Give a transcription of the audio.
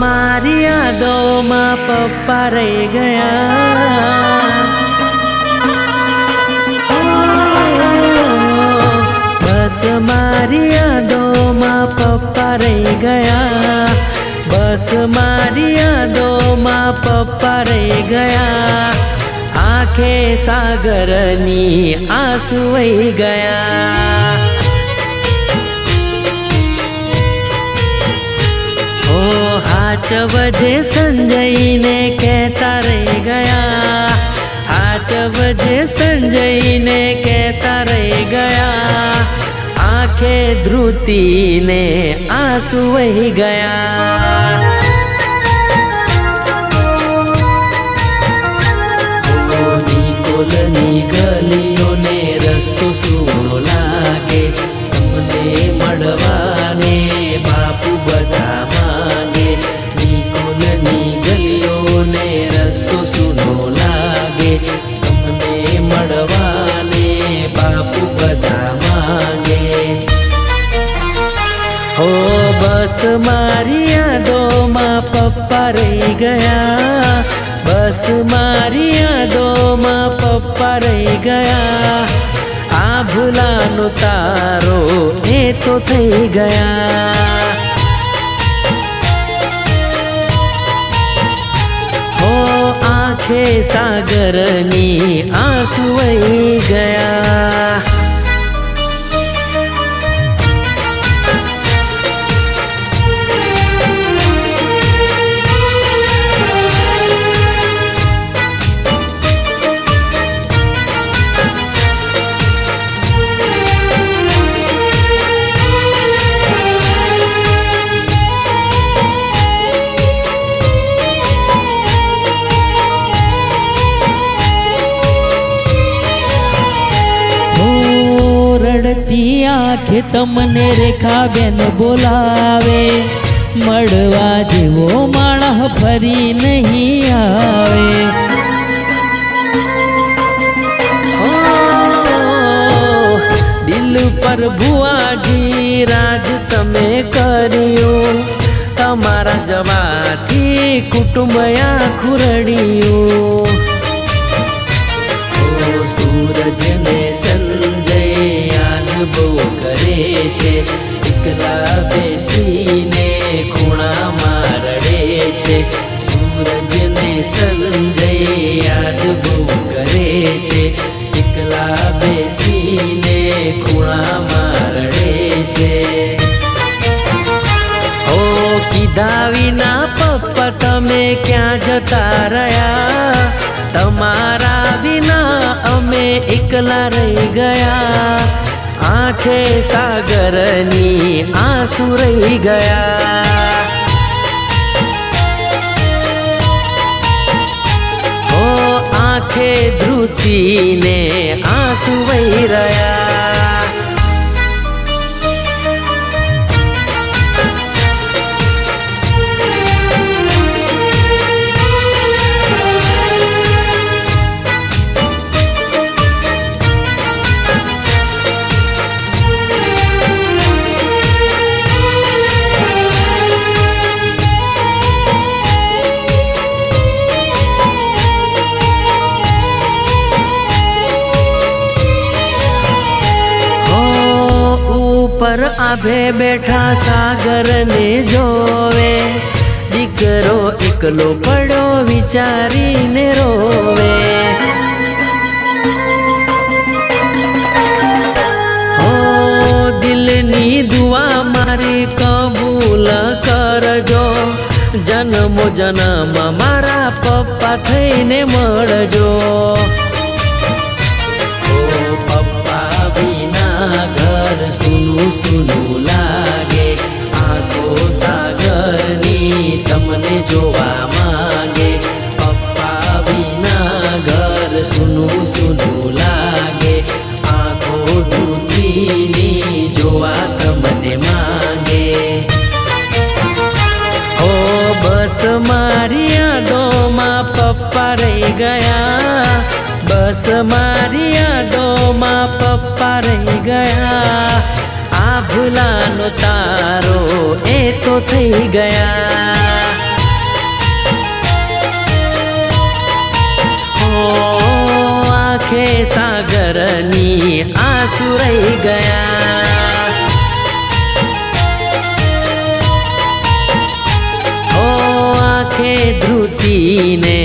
મારી યાદોમાં પપ્પા રહી ગયા, બસ મારી યાદોમાં પપ્પા રહી ગયા, બસ મારી યાદોમાં પપ્પા રહી ગયા, આંખે સાગરની આંસુ વહી ગયા। हाथ बजे संजय ने कहता रह गया, हाथ बजे संजय ने कहता रह गया, आंखें ध्रुति ने आंसू वही गया। निकोलनी गलियों ने रस्तो सूनो लागे, तमने मड़वाने बापू बधा मांगे। निकोलनी गलियों ने रस्तो सूनो लागे, तमने मड़वाने बापू बधा मांगे। हो बस मारी यादों पप्पा रह गया, बस मारी यादों पप्पा रह गया, आ भूलानो तारो ए तो थई गया। हो आंखे सागरनी आंसू वही गया। रड़ती आँखे तमने रेखा बेन बोलावे, मड़वा जेवो माणह फरी नहीं आवे। दिल पर बुआजी राज तमे करियो, तमारा जवाथी कुटुंब आखुं रड़ियो। सूरज ने संजय याद बो करे छे, एकला बेसीने खूणामां रड़े छे। सूरज ने संजय याद बो करे छे, एकला बेसीने खूणामां रड़े छे। ओ कीधा विना पप्पा तमे क्यां जता रह्या, तमारा विना अमे एकला रह गया, आंखे सागरनी आंसू रही गया। हो आंखे ध्रुति ने आंसू वही रहा। पर आभे बैठा सागर ने जोवे, दीकरो एकलो पड़ो विचारी ने रोवे। हो दिलनी दुआ मारी कबूल करजो, जन्मो जन्म मारा पप्पा थईने मळजो। सुनु सुनु लागे, आंखो सागरनी तमने जोवा मांगे। पप्पा विना घर सुनु सुनु लागे, आंखो ढूंढीनी जोवा तमने मांगे। ओ बस मारी यादों पप्पा रह गया, बस मारी यादों पप्पा रह गया, आ भूलानो तारो ए तो थई गया। નહીં આંસુ રહી ગયા. ઓ આંખે ધ્રુતીને